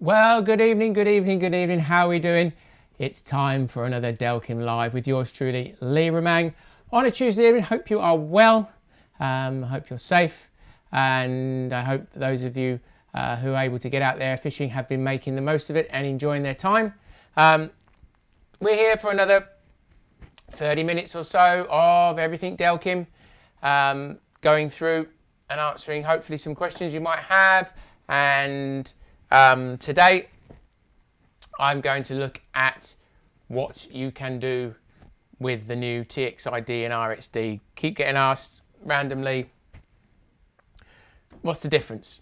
Well, good evening, good evening, good evening. How are we doing? It's time for another Delkim Live with yours truly, Lee Ramang, on a Tuesday evening. Hope you are well. Hope you're safe. And I hope those of you who are able to get out there fishing have been making the most of it and enjoying their time. We're here for another 30 minutes or so of everything Delkim, going through and answering hopefully some questions you might have. And today I'm going to look at what you can do with the new Txi-D and RXD. Keep getting asked randomly, what's the difference?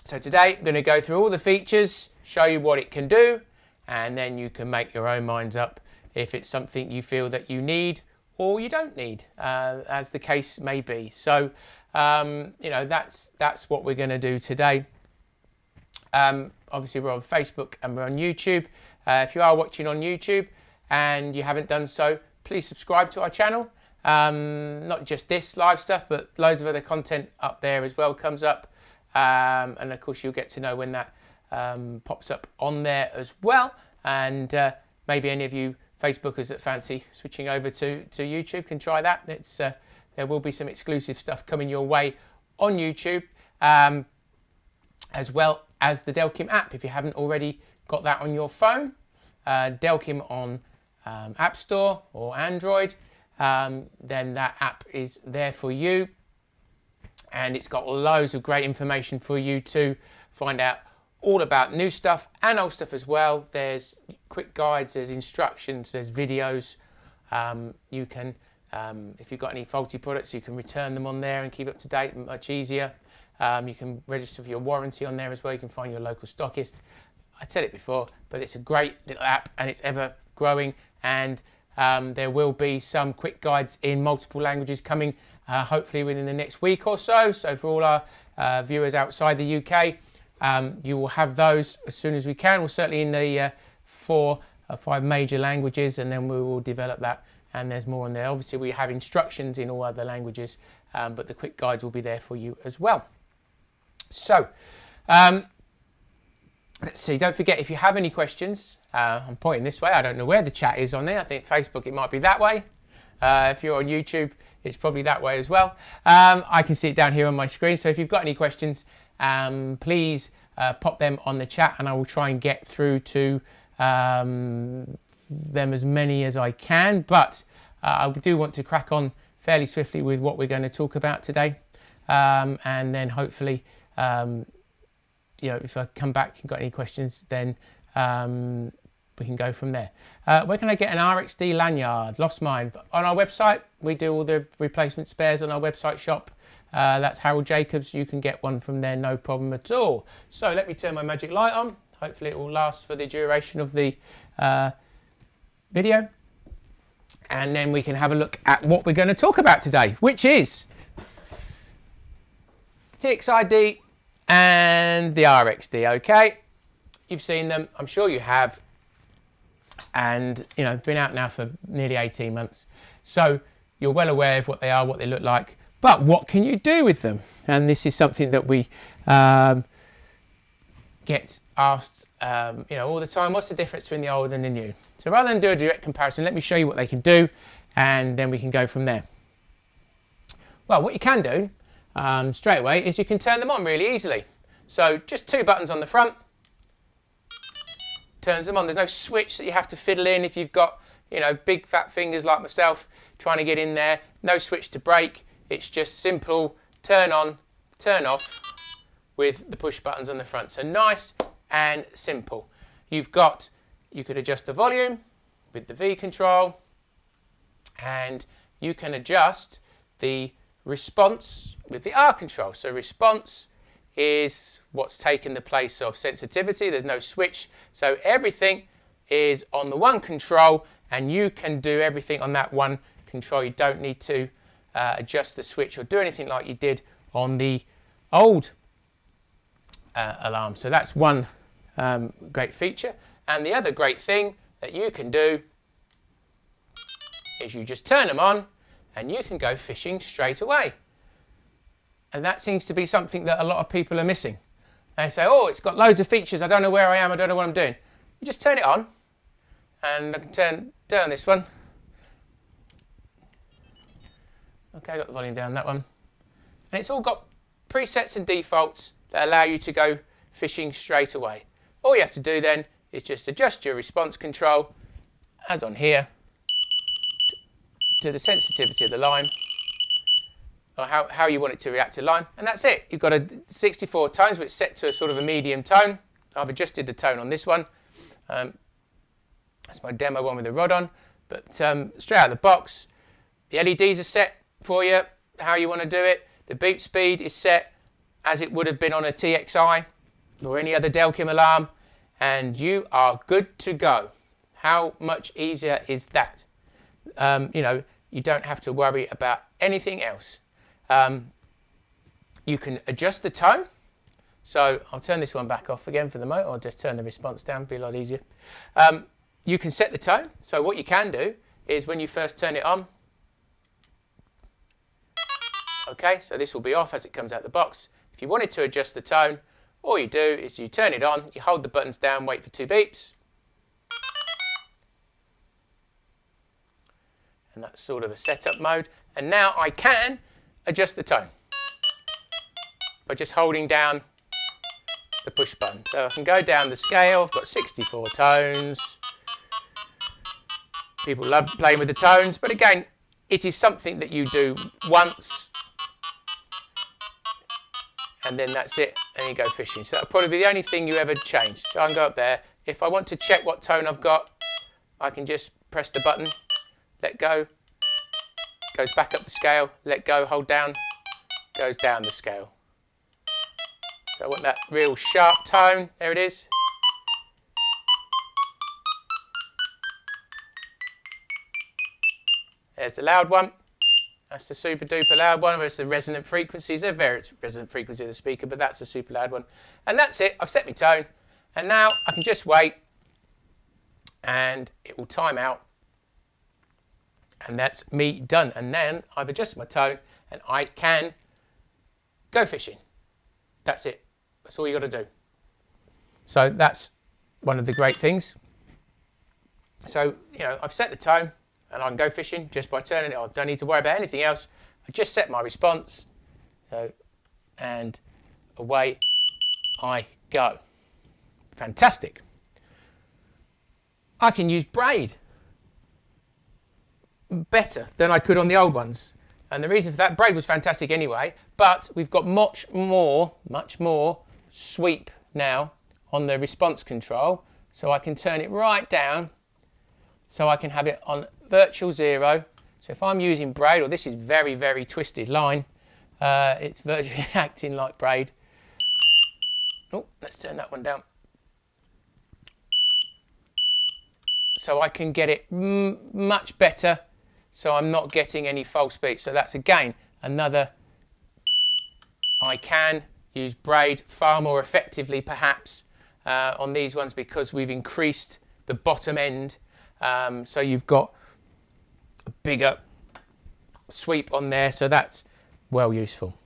So today I'm going to go through all the features, show you what it can do, and then you can make your own minds up if it's something you feel that you need or you don't need, as the case may be. So you know, that's what we're going to do today. Obviously we're on Facebook and we're on YouTube. If you are watching on YouTube and you haven't done so, please subscribe to our channel. Not just this live stuff, but loads of other content up there as well comes up. And of course you'll get to know when that pops up on there as well. And maybe any of you Facebookers that fancy switching over to YouTube can try that. It's there will be some exclusive stuff coming your way on YouTube, as well as the Delkim app. If you haven't already got that on your phone, Delkim on App Store or Android, then that app is there for you. And it's got loads of great information for you to find out all about new stuff and old stuff as well. There's quick guides, there's instructions, there's videos. You can, if you've got any faulty products, you can return them on there and keep up to date much easier. You can register for your warranty on there as well. You can find your local stockist. I said it before, but it's a great little app and it's ever growing. And there will be some quick guides in multiple languages coming hopefully within the next week or so. So for all our viewers outside the UK, you will have those as soon as we can. We're certainly in the 4 or 5 major languages, and then we will develop that. And there's more on there. Obviously, we have instructions in all other languages, but the quick guides will be there for you as well. So, let's see. Don't forget, if you have any questions, I'm pointing this way. I don't know where the chat is on there. I think Facebook, it might be that way. If you're on YouTube, it's probably that way as well. I can see it down here on my screen. So if you've got any questions, please pop them on the chat, and I will try and get through to them as many as I can. But I do want to crack on fairly swiftly with what we're going to talk about today, and then hopefully, you know, if I come back and got any questions, then we can go from there. Where can I get an RXD lanyard? Lost mine. On our website, we do all the replacement spares on our website shop. That's Harold Jacobs. You can get one from there, no problem at all. So let me turn my magic light on. Hopefully it will last for the duration of the video. And then we can have a look at what we're going to talk about today, which is Txi-D and the RXD, okay? You've seen them, I'm sure you have. And, you know, been out now for nearly 18 months. So you're well aware of what they are, what they look like. But what can you do with them? And this is something that we get asked, you know, all the time. What's the difference between the old and the new? So rather than do a direct comparison, let me show you what they can do, and then we can go from there. Well, what you can do straight away is you can turn them on really easily. So just 2 buttons on the front. Turns them on. There's no switch that you have to fiddle in if you've got, you know, big fat fingers like myself trying to get in there. No switch to brake. It's just simple turn on, turn off with the push buttons on the front. So nice and simple. You could adjust the volume with the V control, and you can adjust the response with the R control. So response is what's taken the place of sensitivity. There's no switch, so everything is on the one control, and you can do everything on that one control. You don't need to adjust the switch or do anything like you did on the old alarm. So that's one great feature. And the other great thing that you can do is you just turn them on and you can go fishing straight away. And that seems to be something that a lot of people are missing. They say, oh, it's got loads of features, I don't know where I am, I don't know what I'm doing. You just turn it on, and I can turn this one. Okay, got the volume down, that one. And it's all got presets and defaults that allow you to go fishing straight away. All you have to do then is just adjust your response control, as on here, to the sensitivity of the line, or how you want it to react to line, and that's it. You've got a 64 tones, which is set to a sort of a medium tone. I've adjusted the tone on this one. That's my demo one with the rod on, but straight out of the box, the LEDs are set for you, how you want to do it. The beep speed is set as it would have been on a TXI or any other Delkim alarm, and you are good to go. How much easier is that? You know, you don't have to worry about anything else. You can adjust the tone. So I'll turn this one back off again for the moment. I'll just turn the response down, be a lot easier. You can set the tone. So what you can do is when you first turn it on, okay, so this will be off as it comes out the box. If you wanted to adjust the tone, all you do is you turn it on, you hold the buttons down, wait for 2 beeps. And that's sort of a setup mode. And now I can adjust the tone by just holding down the push button. So I can go down the scale. I've got 64 tones. People love playing with the tones, but again, it is something that you do once, and then that's it, and you go fishing. So that'll probably be the only thing you ever change. So I can go up there. If I want to check what tone I've got, I can just press the button, let go, goes back up the scale, let go, hold down, goes down the scale. So I want that real sharp tone, there it is. There's the loud one. That's the super duper loud one. There's the resonant frequencies. They're various resonant frequency of the speaker, but that's the super loud one. And that's it. I've set my tone. And now I can just wait and it will time out. And that's me done. And then I've adjusted my tone and I can go fishing. That's it. That's all you got to do. So that's one of the great things. So, you know, I've set the tone. And I can go fishing just by turning it on. Don't need to worry about anything else. I just set my response. So, and away I go. Fantastic. I can use braid better than I could on the old ones. And the reason for that, braid was fantastic anyway, but we've got much more sweep now on the response control. So I can turn it right down. So I can have it on virtual 0. So if I'm using braid, or this is very, very twisted line, it's virtually acting like braid. Oh, let's turn that one down. So I can get it much better, so I'm not getting any false beats. So that's again another, I can use braid far more effectively perhaps on these ones because we've increased the bottom end. So you've got a bigger sweep on there, so that's well useful.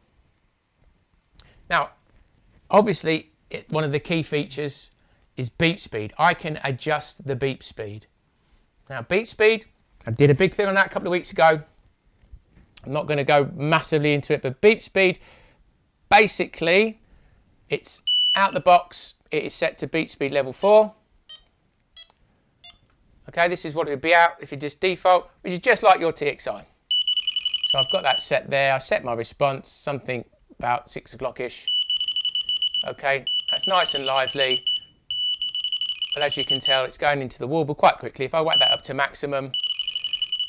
Now, obviously, one of the key features is beep speed. I can adjust the beep speed. Now, beep speed, I did a big thing on that a couple of weeks ago. I'm not going to go massively into it, but beep speed, basically, it's out the box. It is set to beep speed level 4. Okay, this is what it would be out if you just default, which is just like your TXI. So I've got that set there. I set my response, something about 6 o'clock-ish. Okay, that's nice and lively. But as you can tell, it's going into the warble quite quickly. If I whack that up to maximum,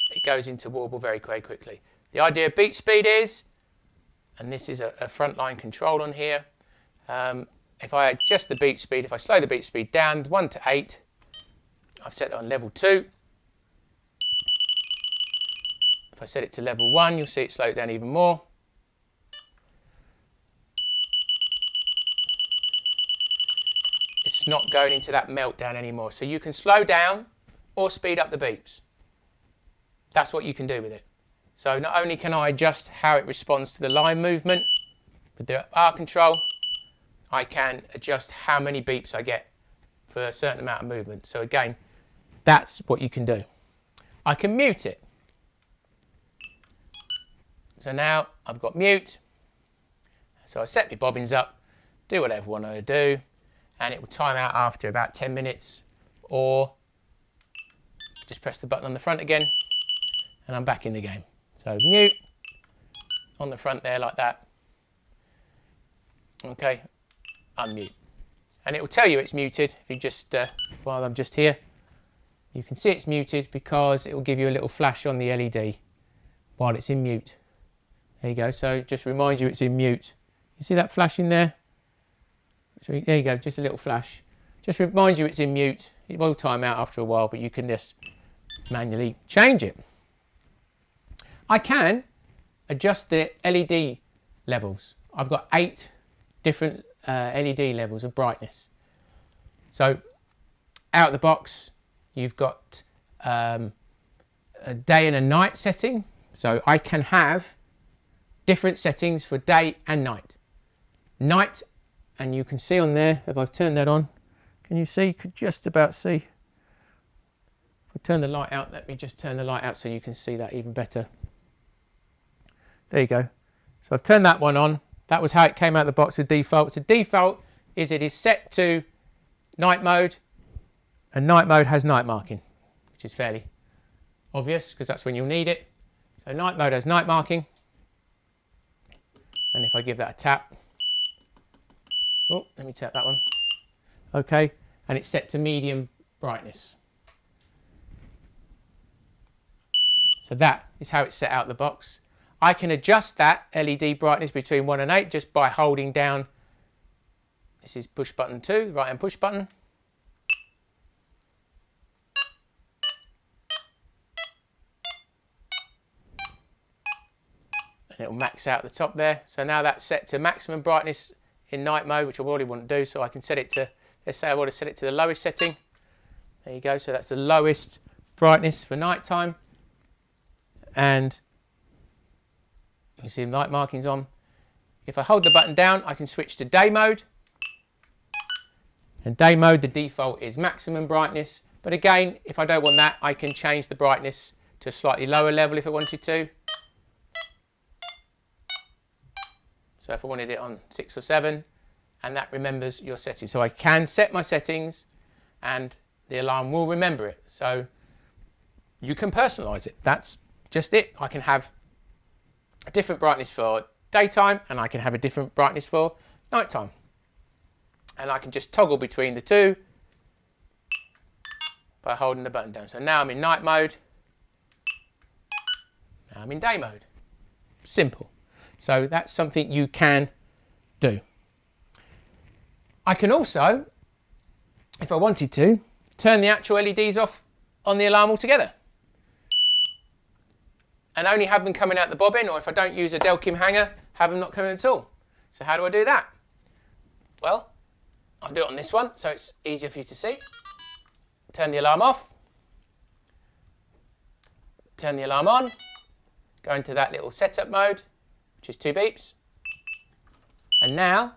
it goes into warble very, very quickly. The idea of beat speed is, and this is a frontline control on here, if I adjust the beat speed, if I slow the beat speed down 1 to 8, I've set that on level 2. If I set it to level 1, you'll see it slow it down even more. It's not going into that meltdown anymore. So you can slow down or speed up the beeps. That's what you can do with it. So not only can I adjust how it responds to the line movement with the R control, I can adjust how many beeps I get for a certain amount of movement. So again, that's what you can do. I can mute it. So now I've got mute. So I set my bobbins up, do whatever I want to do, and it will time out after about 10 minutes, or just press the button on the front again, and I'm back in the game. So mute on the front there like that. Okay, unmute. And it will tell you it's muted if you just, while I'm just here, you can see it's muted because it will give you a little flash on the LED while it's in mute. There you go, so just remind you it's in mute. You see that flash in there? So there you go, just a little flash. Just remind you it's in mute. It will time out after a while, but you can just manually change it. I can adjust the LED levels. I've got 8 different LED levels of brightness. So out of the box, you've got a day and a night setting. So I can have different settings for day and night. Night, and you can see on there, if I've turned that on, can you see? You could just about see. If I turn the light out, let me just turn the light out so you can see that even better. There you go. So I've turned that one on. That was how it came out of the box with default. So default is it is set to night mode, and night mode has night marking, which is fairly obvious because that's when you'll need it. So night mode has night marking. And if I give that a tap, oh, let me tap that one. Okay, and it's set to medium brightness. So that is how it's set out of the box. I can adjust that LED brightness between 1 and 8 just by holding down, this is push button 2, right hand push button. And it will max out the top there. So now that's set to maximum brightness in night mode, which I already want to do. So I can set it to, let's say I want to set it to the lowest setting. There you go. So that's the lowest brightness for night time. And you can see the night markings on. If I hold the button down, I can switch to day mode. And day mode, the default is maximum brightness. But again, if I don't want that, I can change the brightness to a slightly lower level if I wanted to. So if I wanted it on 6 or 7, and that remembers your settings. So I can set my settings and the alarm will remember it. So you can personalize it. That's just it. I can have a different brightness for daytime and I can have a different brightness for nighttime. And I can just toggle between the two by holding the button down. So now I'm in night mode. Now I'm in day mode. Simple. So that's something you can do. I can also, if I wanted to, turn the actual LEDs off on the alarm altogether and only have them coming out the bobbin, or if I don't use a Delkim hanger, have them not coming at all. So how do I do that? Well, I'll do it on this one so it's easier for you to see. Turn the alarm off, turn the alarm on, go into that little setup mode, which is 2 beeps. And now,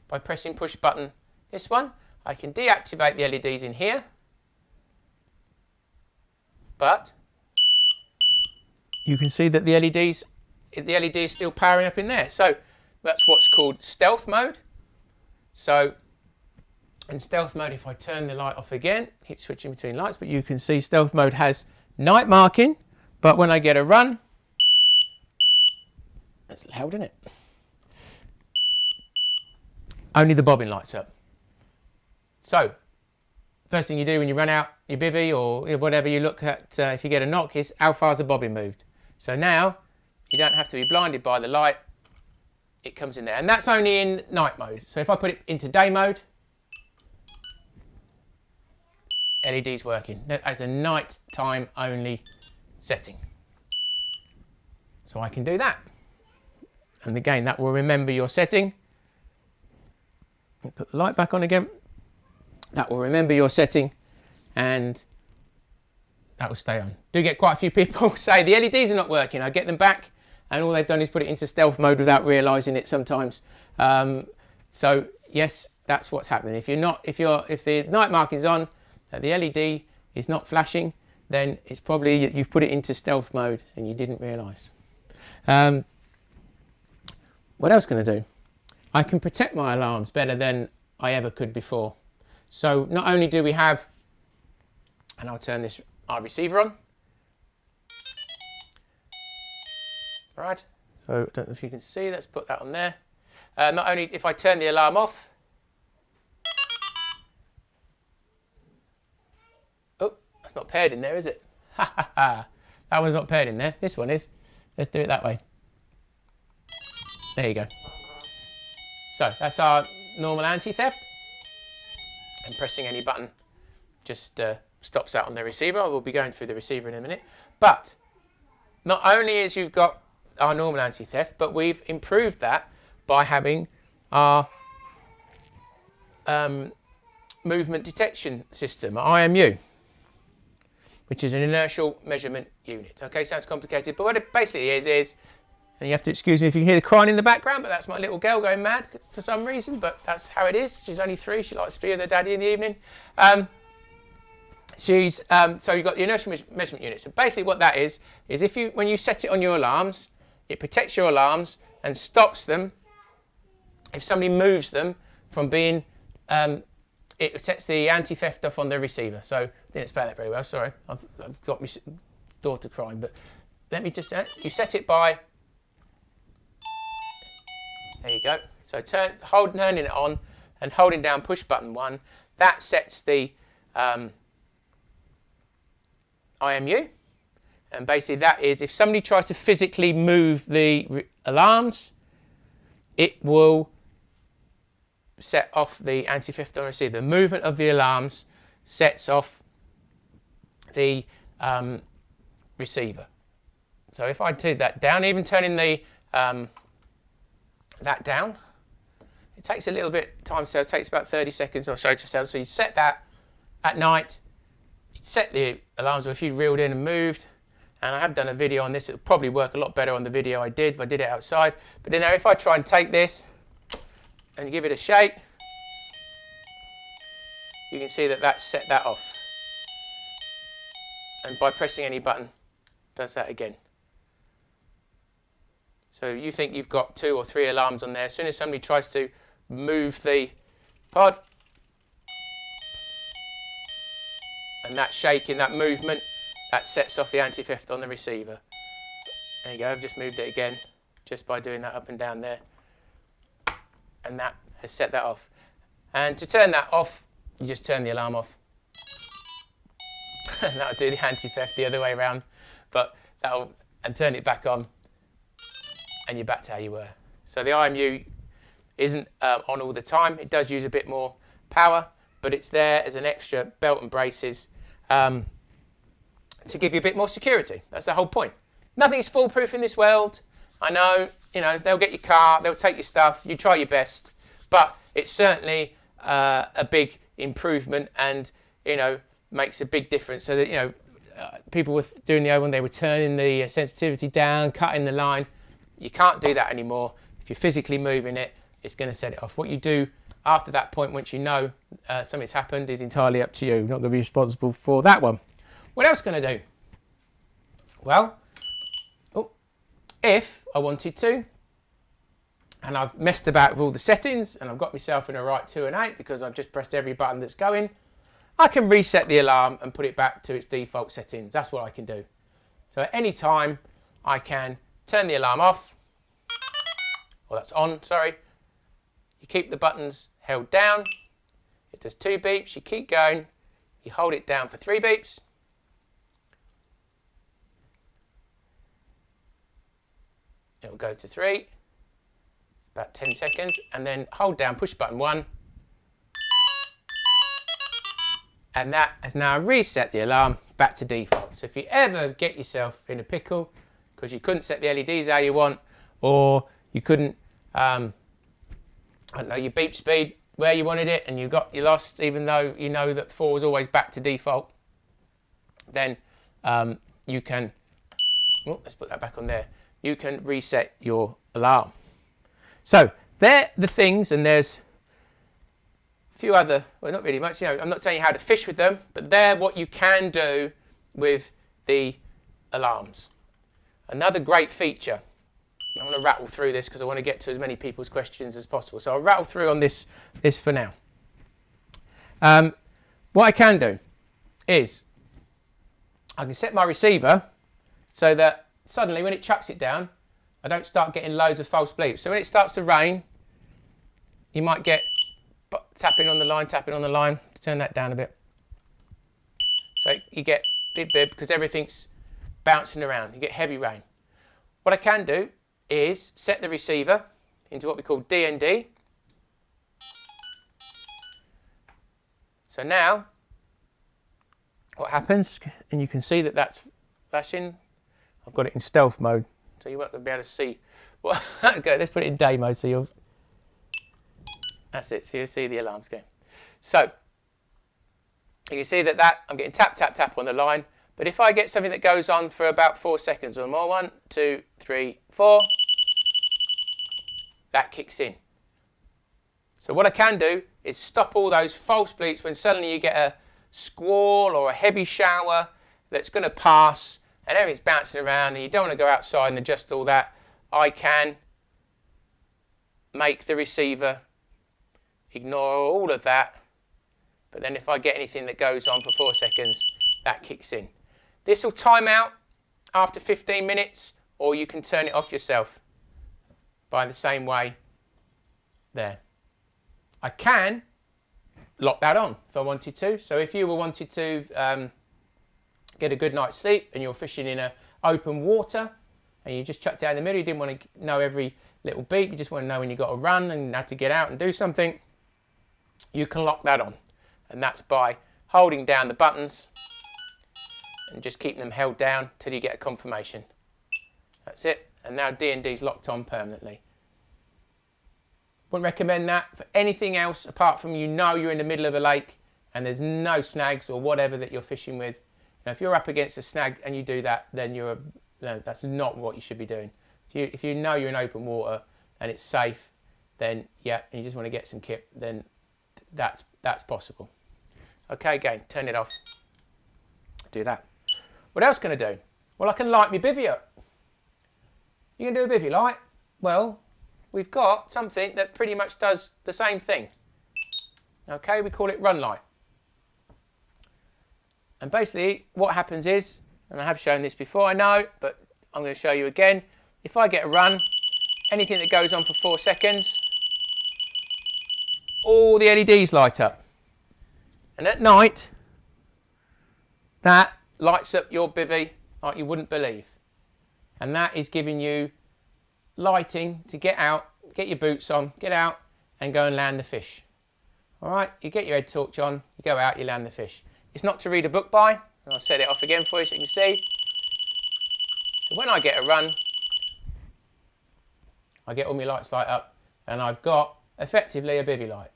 by pressing push button this one, I can deactivate the LEDs in here, but you can see that the LED is still powering up in there. So that's what's called stealth mode. So in stealth mode, if I turn the light off again, keep switching between lights, but you can see stealth mode has night marking, but when I get a run, it's loud, isn't it? Only the bobbin lights up. So, first thing you do when you run out your bivvy or whatever you look at if you get a knock is how far's the bobbin moved. So now you don't have to be blinded by the light. It comes in there, and that's only in night mode. So if I put it into day mode, LED's working as a night time only setting. So I can do that. And again, that will remember your setting. Put the light back on again. That will remember your setting and that will stay on. Do get quite a few people say the LEDs are not working. I get them back and all they've done is put it into stealth mode without realising it sometimes. So yes, that's what's happening. If the night marking's on, the LED is not flashing, then it's probably you've put it into stealth mode and you didn't realise. What else can I do? I can protect my alarms better than I ever could before. So not only do we have, and I'll turn our receiver on. Right, so I don't know if you can see, let's put that on there. Not only if I turn the alarm off, oh, that's not paired in there, is it? Ha ha ha, that one's not paired in there, this one is. Let's do it that way. There you go. So that's our normal anti-theft. And pressing any button just stops that on the receiver. I will be going through the receiver in a minute. But not only is you've got our normal anti-theft, but we've improved that by having our movement detection system, IMU, which is an inertial measurement unit. Okay, sounds complicated, but what it basically is, and you have to excuse me if you can hear the crying in the background, but that's my little girl going mad for some reason, but that's how it is. She's only 3, she likes to be with her daddy in the evening. So you've got the inertial measurement unit. So basically what that is when you set it on your alarms, it protects your alarms and stops them if somebody moves them from being, it sets the anti-theft off on the receiver. So I didn't explain that very well, sorry. I've got my daughter crying, but let me just, you set it by, there you go. So turning it on and holding down push button 1, that sets the IMU. And basically that is if somebody tries to physically move the alarms, it will set off the anti-theft on receiver. The movement of the alarms sets off the receiver. So if I turn that down, even turning the that down, it takes a little bit of time, so it takes about 30 seconds or so to set. So you set that at night, you set the alarms if you reeled in and moved, and I have done a video on this. It'll probably work a lot better on the video I did if I did it outside. But then now if I try and take this and give it a shake, you can see that that's set that off. And by pressing any button, does that again. So you think you've got 2 or 3 alarms on there. As soon as somebody tries to move the pod, and that shaking, that movement, that sets off the anti-theft on the receiver. There you go, I've just moved it again, just by doing that up and down there. And that has set that off. And to turn that off, you just turn the alarm off. And that'll do the anti-theft the other way around. And turn it back on, and you're back to how you were. So the IMU isn't on all the time. It does use a bit more power, but it's there as an extra belt and braces to give you a bit more security. That's the whole point. Nothing's foolproof in this world. I know, they'll get your car, they'll take your stuff, you try your best, but it's certainly a big improvement and, makes a big difference so that, people were doing the old one, they were turning the sensitivity down, cutting the line. You can't do that anymore. If you're physically moving it, it's going to set it off. What you do after that point, once you know something's happened, is entirely up to you. You're not going to be responsible for that one. What else can I do? Well, if I wanted to, and I've messed about with all the settings, and I've got myself in a right 2 and 8 because I've just pressed every button that's going, I can reset the alarm and put it back to its default settings. That's what I can do. So at any time, I can turn the alarm off, or that's on, sorry. You keep the buttons held down. It does 2 beeps, you keep going, you hold it down for 3 beeps. It will go to 3, about 10 seconds, and then hold down push button 1. And that has now reset the alarm back to default. So if you ever get yourself in a pickle because you couldn't set the LEDs how you want, or you couldn't, I don't know, your beep speed where you wanted it and you lost, even though you know that 4 is always back to default, then you can, let's put that back on there. You can reset your alarm. So they're the things, and there's a few other, well, not really much, I'm not telling you how to fish with them, but they're what you can do with the alarms. Another great feature, I'm going to rattle through this because I want to get to as many people's questions as possible. So I'll rattle through on this for now. What I can do is I can set my receiver so that suddenly when it chucks it down, I don't start getting loads of false bleeps. So when it starts to rain, you might get tapping on the line, turn that down a bit. So you get bib because everything's bouncing around, you get heavy rain. What I can do is set the receiver into what we call DND. So now, what happens, and you can see that that's flashing. I've got it in stealth mode, so you won't be able to see. Well, okay, let's put it in day mode, so you'll. That's it. So you'll see the alarms going. So you can see that I'm getting tap, tap, tap on the line. But if I get something that goes on for about 4 seconds or more, 1, 2, 3, 4, that kicks in. So what I can do is stop all those false bleeps when suddenly you get a squall or a heavy shower that's going to pass and everything's bouncing around and you don't want to go outside and adjust all that. I can make the receiver ignore all of that, but then if I get anything that goes on for 4 seconds, that kicks in. This will time out after 15 minutes, or you can turn it off yourself by the same way there. I can lock that on if I wanted to. So if you wanted to get a good night's sleep and you're fishing in open water and you just chucked down the middle, you didn't want to know every little beep, you just want to know when you've got to run and had to get out and do something, you can lock that on. And that's by holding down the buttons and just keeping them held down till you get a confirmation. That's it. And now D&D's locked on permanently. Wouldn't recommend that for anything else apart from you're in the middle of a lake and there's no snags or whatever that you're fishing with. Now, if you're up against a snag and you do that, then that's not what you should be doing. If you know you're in open water and it's safe, then yeah, and you just want to get some kip, then that's possible. Okay, again, turn it off. Do that. What else can I do? Well, I can light my bivvy up. You can do a bivvy light? Well, we've got something that pretty much does the same thing. Okay, we call it run light. And basically what happens is, and I have shown this before, I know, but I'm going to show you again. If I get a run, anything that goes on for 4 seconds, all the LEDs light up. And at night, that lights up your bivvy like you wouldn't believe. And that is giving you lighting to get out, get your boots on, get out and go and land the fish. All right, you get your head torch on, you go out, you land the fish. It's not to read a book by, and I'll set it off again for you so you can see. So when I get a run, I get all my lights light up and I've got effectively a bivvy light.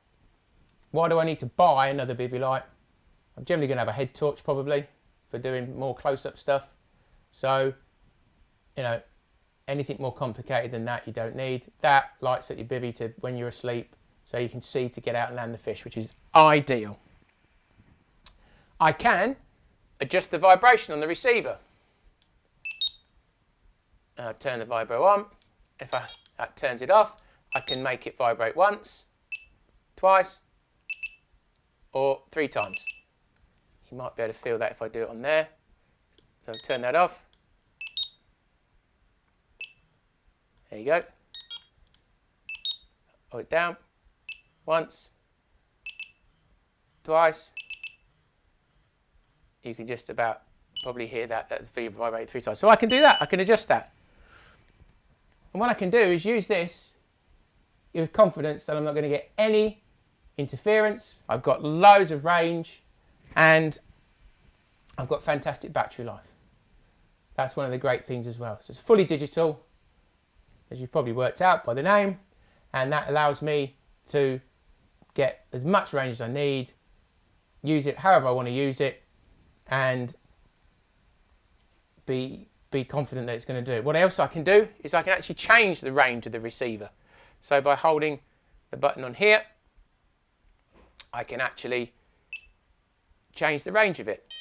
Why do I need to buy another bivvy light? I'm generally going to have a head torch probably for doing more close-up stuff. So, anything more complicated than that you don't need. That lights up your bivvy to when you're asleep so you can see to get out and land the fish, which is ideal. I can adjust the vibration on the receiver. Turn the vibro on. If that turns it off, I can make it vibrate once, twice, or 3 times. You might be able to feel that if I do it on there. So turn that off. There you go. Hold it down. Once, twice. You can just about probably hear that's vibrated 3 times. So I can do that. I can adjust that. And what I can do is use this with confidence that I'm not going to get any interference. I've got loads of range and I've got fantastic battery life. That's one of the great things as well. So it's fully digital, as you've probably worked out by the name, and that allows me to get as much range as I need, use it however I want to use it, and be confident that it's going to do it. What else I can do is I can actually change the range of the receiver. So by holding the button on here, I can actually change the range of it.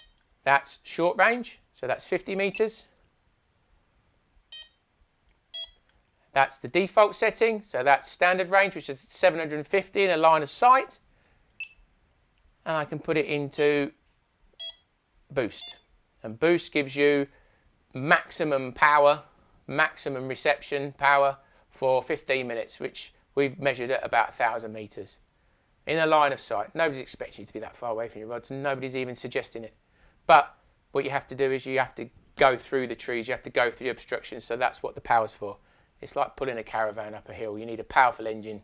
That's short range, so that's 50 meters. That's the default setting, so that's standard range, which is 750 in a line of sight. And I can put it into boost. And boost gives you maximum power, maximum reception power for 15 minutes, which we've measured at about 1,000 meters in a line of sight. Nobody's expecting you to be that far away from your rods, and nobody's even suggesting it. But what you have to do is you have to go through the trees, you have to go through the obstructions, so that's what the power's for. It's like pulling a caravan up a hill. You need a powerful engine,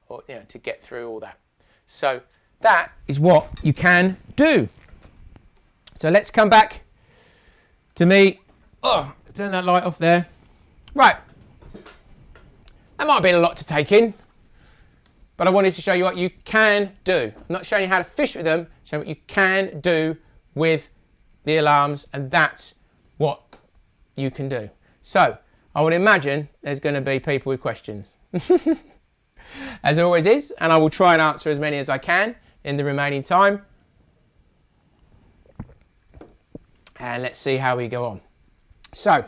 or, you know, to get through all that. So that is what you can do. So let's come back to me. Oh, turn that light off there. Right. That might have been a lot to take in, but I wanted to show you what you can do. I'm not showing you how to fish with them, showing what you can do with the alarms, and that's what you can do. So I would imagine there's going to be people with questions, as there always is, and I will try and answer as many as I can in the remaining time. And let's see how we go on. So,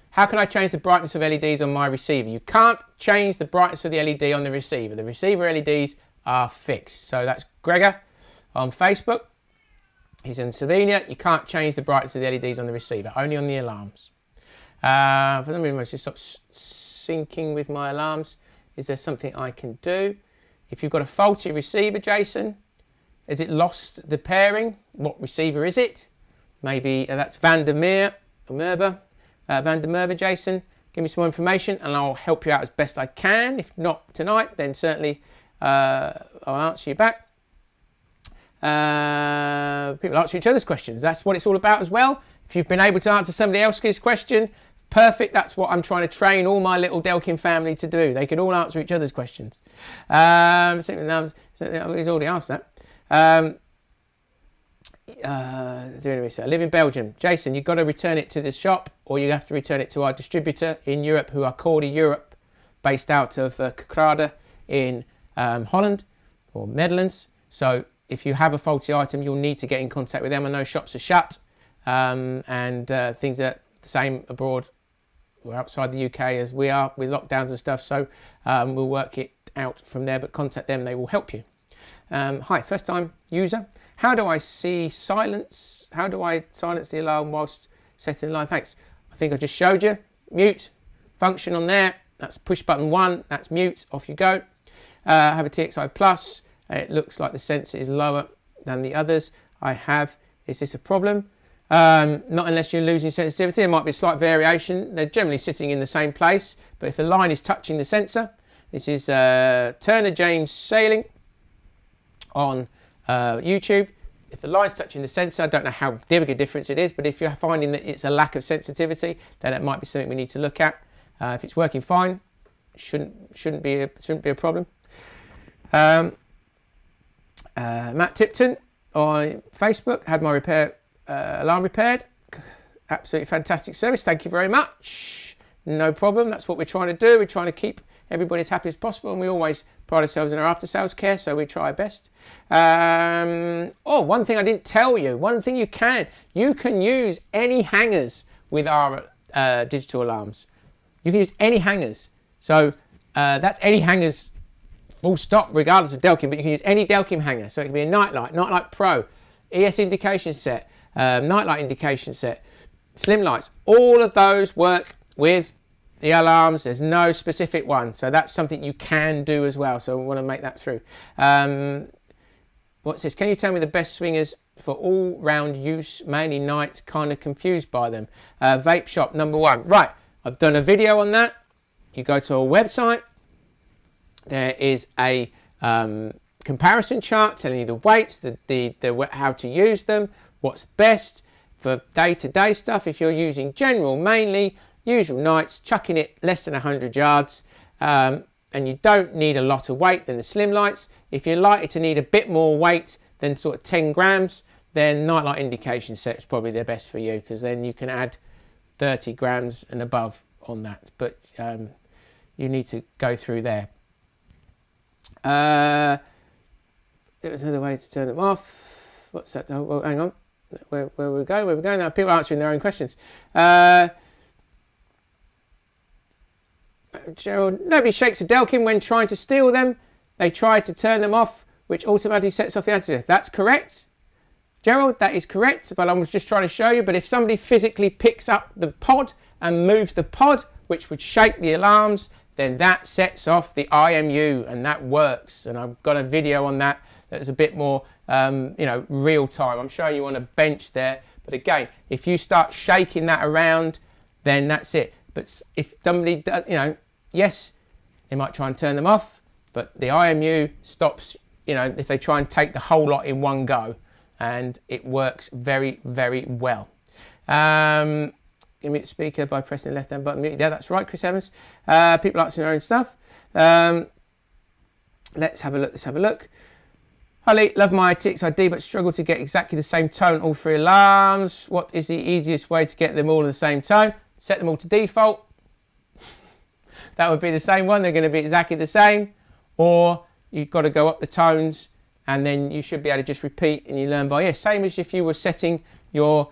how can I change the brightness of LEDs on my receiver? You can't change the brightness of the LED on the receiver. The receiver LEDs are fixed. So that's Gregor on Facebook. He's in Slovenia. You can't change the brightness of the LEDs on the receiver, only on the alarms. For some reason, I just stop syncing with my alarms. Is there something I can do? If you've got a faulty receiver, Jason, has it lost the pairing? What receiver is it? Maybe that's Van der Merwe, Jason. Give me some more information and I'll help you out as best I can. If not tonight, then certainly I'll answer you back. People answer each other's questions. That's what it's all about as well. If you've been able to answer somebody else's question, perfect. That's what I'm trying to train all my little Delkim family to do. They can all answer each other's questions. He's already asked that. I live in Belgium. Jason, you've got to return it to the shop, or you have to return it to our distributor in Europe, who are Cordy Europe, based out of Kerkrade in Holland or Netherlands. So if you have a faulty item, you'll need to get in contact with them. I know shops are shut, and things are the same abroad. We're outside the UK as we are with lockdowns and stuff, so we'll work it out from there, but contact them, they will help you. Hi, first time user. How do I silence the alarm whilst setting the line? Thanks. I think I just showed you. Mute function on there. That's push button 1. That's mute. Off you go. I have a TXI Plus. It looks like the sensor is lower than the others I have. Is this a problem? Not unless you're losing sensitivity. There might be a slight variation. They're generally sitting in the same place, but if the line is touching the sensor, this is Turner James Sailing on YouTube. If the line's touching the sensor, I don't know how big a difference it is, but if you're finding that it's a lack of sensitivity, then it might be something we need to look at. If it's working fine, shouldn't be a problem. Matt Tipton on Facebook had my alarm repaired. Absolutely fantastic service. Thank you very much. No problem. That's what we're trying to do. We're trying to keep everybody as happy as possible, and we always pride ourselves in our after sales care, so we try our best. One thing I didn't tell you, one thing you can use any hangers with our digital alarms. You can use any hangers. So that's any hangers full stop, regardless of Delkim, but you can use any Delkim hanger. So it can be a nightlight Pro, ES indication set, nightlight indication set, slim lights. All of those work with the alarms. There's no specific one, so that's something you can do as well, so we want to make that through. What's this? Can you tell me the best swingers for all round use, mainly nights? Kind of confused by them. Vape shop number 1. Right, I've done a video on that. You go to our website, there is a comparison chart telling you the weights, the how to use them, what's best for day-to-day stuff. If you're using general mainly, usual nights, chucking it less than 100 yards, and you don't need a lot of weight than the slim lights. If you're likely to need a bit more weight than sort of 10 grams, then nightlight indication set is probably the best for you, because then you can add 30 grams and above on that. But you need to go through there. There's another way to turn them off. What's that? Oh, well, hang on. Where we go? Where we go now? People are answering their own questions. Gerald, nobody shakes a Delkim when trying to steal them. They try to turn them off, which automatically sets off the antidote. That's correct, Gerald. That is correct. But I was just trying to show you. But if somebody physically picks up the pod and moves the pod, which would shake the alarms, then that sets off the IMU, and that works. And I've got a video on that that's a bit more, real time. I'm showing you on a bench there. But again, if you start shaking that around, then that's it. But if somebody does, yes, they might try and turn them off, but the IMU stops, if they try and take the whole lot in one go, and it works very, very well. Give me the speaker by pressing the left-hand button. Yeah, that's right, Chris Evans. People answering their own stuff. Let's have a look. Holly, love my Txi-D, but struggle to get exactly the same tone all 3 alarms. What is the easiest way to get them all in the same tone? Set them all to default. That would be the same one. They're going to be exactly the same. Or you've got to go up the tones, and then you should be able to just repeat, and you learn by ear. Same as if you were setting your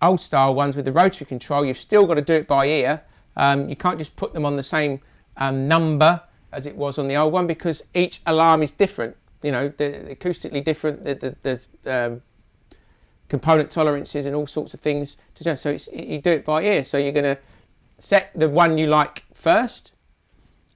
old style ones with the rotary control. You've still got to do it by ear. You can't just put them on the same number as it was on the old one, because each alarm is different. They're acoustically different. The component tolerances and all sorts of things to do. So you do it by ear. So you're going to set the one you like first,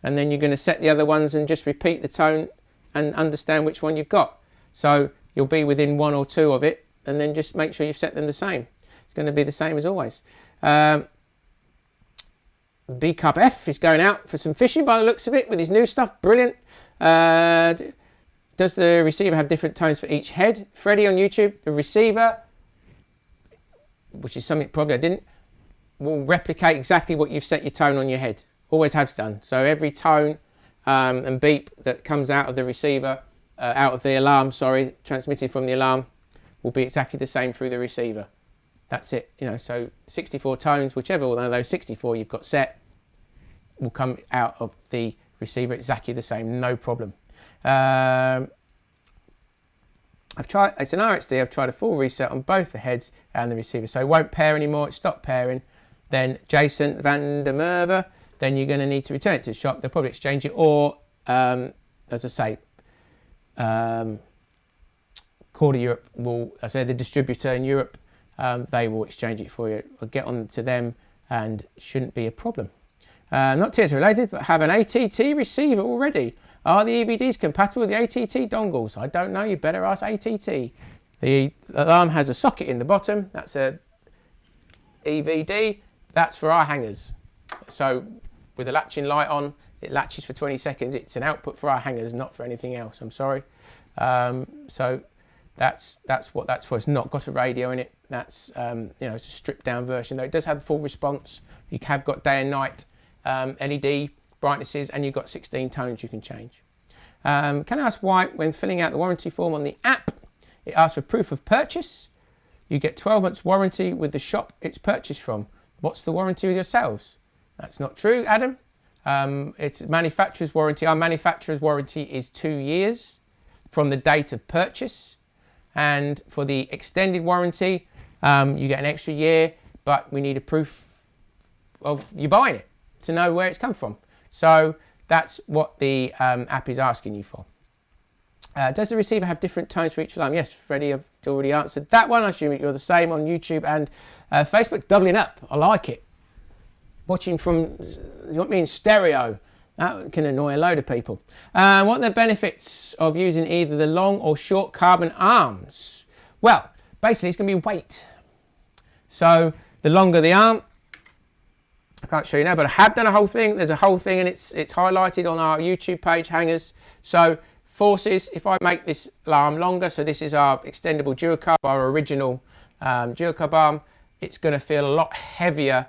and then you're going to set the other ones and just repeat the tone and understand which one you've got. So you'll be within 1 or 2 of it, and then just make sure you've set them the same. It's going to be the same as always. B Cup F is going out for some fishing by the looks of it with his new stuff. Brilliant. Does the receiver have different tones for each head? Freddie on YouTube, the receiver, which is something probably I didn't, will replicate exactly what you've set your tone on your head. Always has done. So every tone and beep that comes out of the receiver, out of the alarm, transmitted from the alarm, will be exactly the same through the receiver. That's it. So 64 tones, whichever one of those 64 you've got set, will come out of the receiver exactly the same, no problem. I've tried, it's an RXD, I've tried a full reset on both the heads and the receiver, so it won't pair anymore, it stopped pairing. Then Jason van der Merwe, then you're going to need to return it to the shop. They'll probably exchange it, or as I say, Corda Europe will, the distributor in Europe, they will exchange it for you. I'll get on to them, and it shouldn't be a problem. Not TS related, but have an ATT receiver already. Are the EBDs compatible with the ATT dongles? I don't know, you better ask ATT. The alarm has a socket in the bottom, that's a EVD, that's for our hangers. So with the latching light on, it latches for 20 seconds. It's an output for our hangers, not for anything else, I'm sorry. So that's what that's for. It's not got a radio in it. That's it's a stripped down version, though it does have full response. You have got day and night LED brightnesses, and you've got 16 tones you can change. Can I ask why, when filling out the warranty form on the app, it asks for proof of purchase? You get 12 months warranty with the shop it's purchased from. What's the warranty with yourselves? That's not true, Adam. It's manufacturer's warranty. Our manufacturer's warranty is 2 years from the date of purchase. And for the extended warranty, you get an extra year, but we need a proof of you buying it to know where it's come from. So that's what the app is asking you for. Does the receiver have different tones for each alarm? Yes, Freddie, I've already answered that one. I assume you're the same on YouTube and Facebook. Doubling up, I like it. Watching from, you want me in stereo? That can annoy a load of people. What are the benefits of using either the long or short carbon arms? Well, basically it's going to be weight. So the longer the arm, I can't show you now, but I have done a whole thing. There's a whole thing, and it's highlighted on our YouTube page, hangers. So forces, if I make this alarm longer, so this is our extendable dual carb, our original dual carb arm, it's going to feel a lot heavier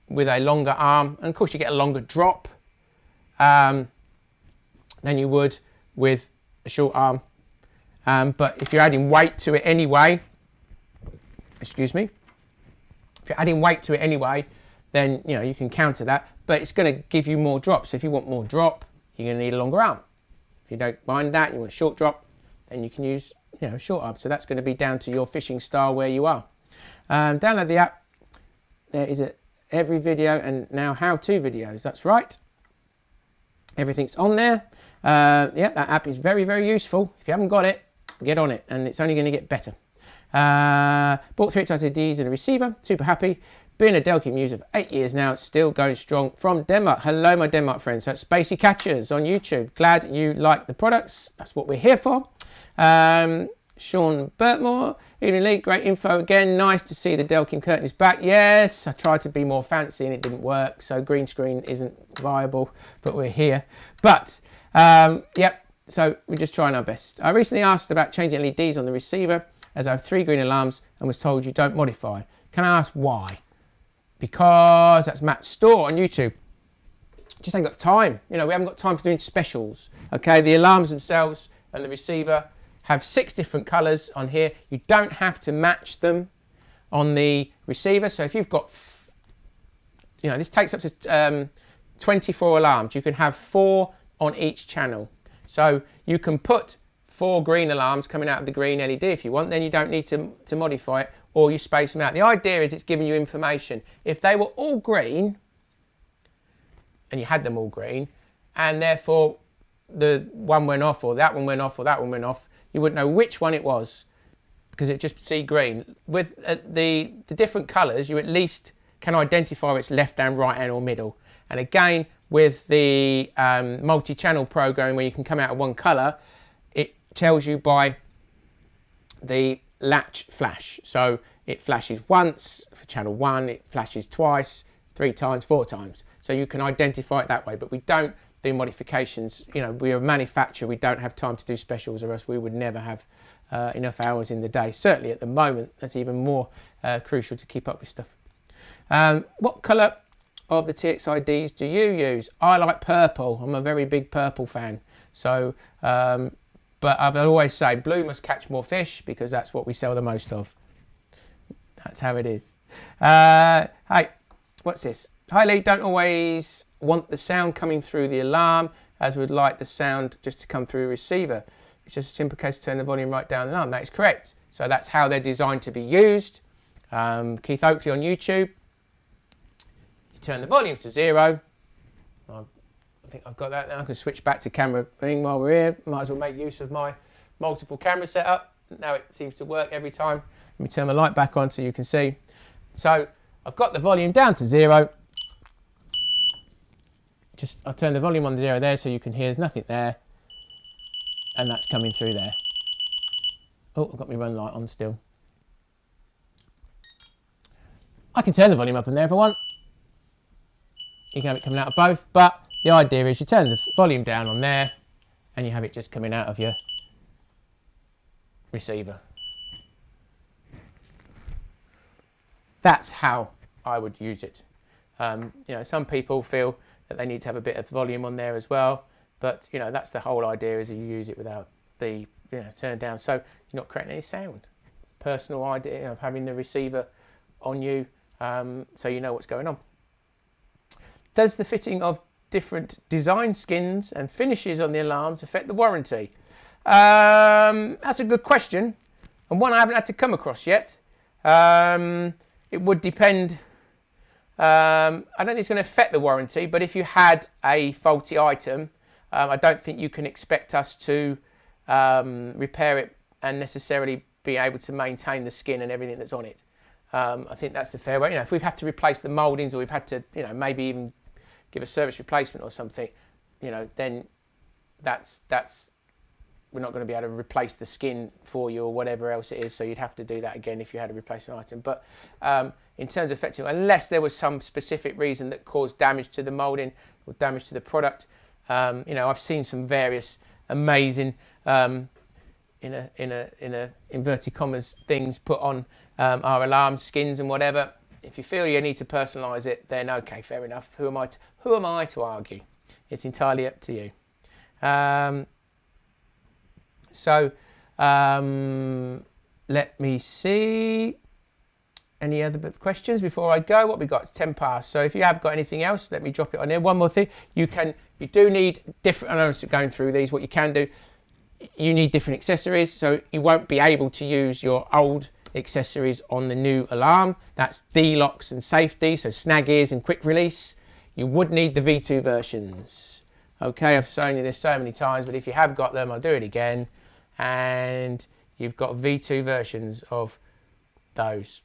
with a longer arm, and of course you get a longer drop than you would with a short arm. But if you're adding weight to it anyway, excuse me, if you're adding weight to it anyway, then you can counter that, but it's going to give you more drop. So if you want more drop, you're going to need a longer arm. If you don't mind that, you want a short drop, then you can use a short arm. So that's going to be down to your fishing style where you are. Download the app. There is every video and now how-to videos. That's right. Everything's on there. Yeah, that app is very, very useful. If you haven't got it, get on it, and it's only going to get better. Bought 3 Txi-Ds and a receiver. Super happy. Been a Delkim user for 8 years now. Still going strong from Denmark. Hello, my Denmark friends. So it's Spacey Catchers on YouTube. Glad you like the products. That's what we're here for. Sean Burtmore, Evening League, great info again. Nice to see the Delkim curtain is back. Yes, I tried to be more fancy and it didn't work, so green screen isn't viable, but we're here. But, yep, so we're just trying our best. I recently asked about changing LEDs on the receiver as I have 3 green alarms and was told you don't modify. Can I ask why? Because that's Matt's store on YouTube. Just ain't got time. We haven't got time for doing specials. Okay, the alarms themselves and the receiver have 6 different colours on here. You don't have to match them on the receiver. So if you've got, this takes up to 24 alarms. You can have 4 on each channel. So you can put 4 green alarms coming out of the green LED if you want. Then you don't need to modify it, or you space them out. The idea is it's giving you information. If they were all green, and you had them all green, and therefore the one went off, or that one went off, or that one went off, you wouldn't know which one it was because it just see green. With the different colours, you at least can identify it's left hand, right hand or middle. And again, with the multi-channel program where you can come out of one colour, it tells you by the latch flash. So it flashes once for channel 1, it flashes twice, 3 times, 4 times. So you can identify it that way, but we don't do modifications. We're a manufacturer, we don't have time to do specials, or else we would never have enough hours in the day. Certainly at the moment, that's even more crucial to keep up with stuff. What colour of the Txi-Ds do you use? I like purple. I'm a very big purple fan. So, but I've always say blue must catch more fish because that's what we sell the most of. That's how it is. Hey, what's this? Hi Lee, don't always want the sound coming through the alarm as we'd like the sound just to come through a receiver. It's just a simple case to turn the volume right down the alarm. That is correct. So that's how they're designed to be used. Keith Oakley on YouTube. You turn the volume to 0. I think I've got that now. I can switch back to camera thing while we're here. Might as well make use of my multiple camera setup. Now it seems to work every time. Let me turn the light back on so you can see. So I've got the volume down to 0. I'll turn the volume on 0 there so you can hear there's nothing there, and that's coming through there. Oh, I've got my run light on still. I can turn the volume up in there if I want. You can have it coming out of both, but the idea is you turn the volume down on there and you have it just coming out of your receiver. That's how I would use it. Some people feel that they need to have a bit of volume on there as well, but that's the whole idea, is you use it without the turned down, so you're not creating any sound. Personal idea of having the receiver on you, so you know what's going on. Does the fitting of different design skins and finishes on the alarms affect the warranty? That's a good question, and one I haven't had to come across yet. It would depend. I don't think it's going to affect the warranty, but if you had a faulty item, I don't think you can expect us to repair it and necessarily be able to maintain the skin and everything that's on it. I think that's the fair way. If we have to replace the mouldings, or we've had to, maybe even give a service replacement or something, then that's we're not going to be able to replace the skin for you or whatever else it is. So you'd have to do that again if you had a replacement item. But in terms of affecting, unless there was some specific reason that caused damage to the moulding or damage to the product, I've seen some various amazing in a inverted commas things put on our alarm skins and whatever. If you feel you need to personalise it, then okay, fair enough. Who am I to argue? It's entirely up to you. So let me see. any other questions before I go? What we got? It's 10 past. So if you have got anything else, let me drop it on there. One more thing, you do need different, I know I'm going through these, what you can do, you need different accessories, so you won't be able to use your old accessories on the new alarm. That's D-locks and safety, so snag ears and quick release. You would need the V2 versions. Okay, I've shown you this so many times, but if you have got them, I'll do it again. And you've got V2 versions of those.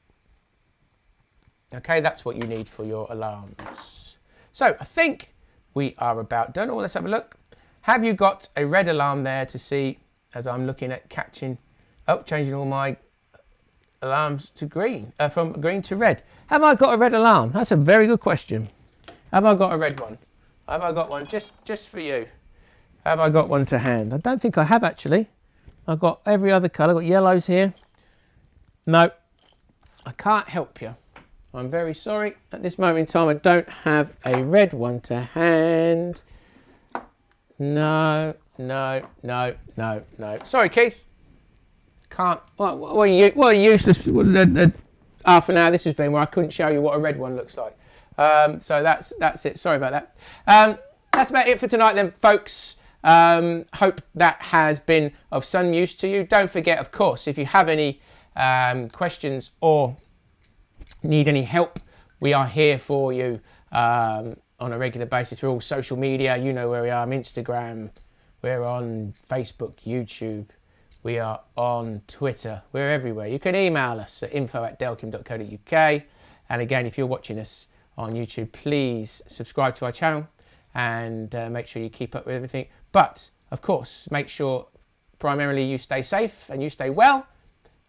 Okay, that's what you need for your alarms. So I think we are about done. Oh, let's have a look. Have you got a red alarm there to see as I'm looking at changing all my alarms to green, from green to red. Have I got a red alarm? That's a very good question. Have I got a red one? Have I got one just for you? Have I got one to hand? I don't think I have actually. I've got every other colour. I've got yellows here. No, I can't help you. I'm very sorry. At this moment in time, I don't have a red one to hand. No. Sorry, Keith. Can't. What a useless half an hour this has been where I couldn't show you what a red one looks like. So that's it. Sorry about that. That's about it for tonight then, folks. Hope that has been of some use to you. Don't forget, of course, if you have any questions or need any help, we are here for you on a regular basis through all social media. You know where we are. I'm Instagram. We're on Facebook, YouTube. We are on Twitter. We're everywhere. You can email us at info@delkim.co.uk. And again, if you're watching us on YouTube, please subscribe to our channel and make sure you keep up with everything. But, of course, make sure primarily you stay safe and you stay well.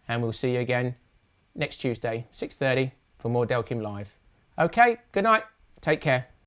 And we'll see you again next Tuesday, 6:30, for more Delkim Live. Okay, good night. Take care.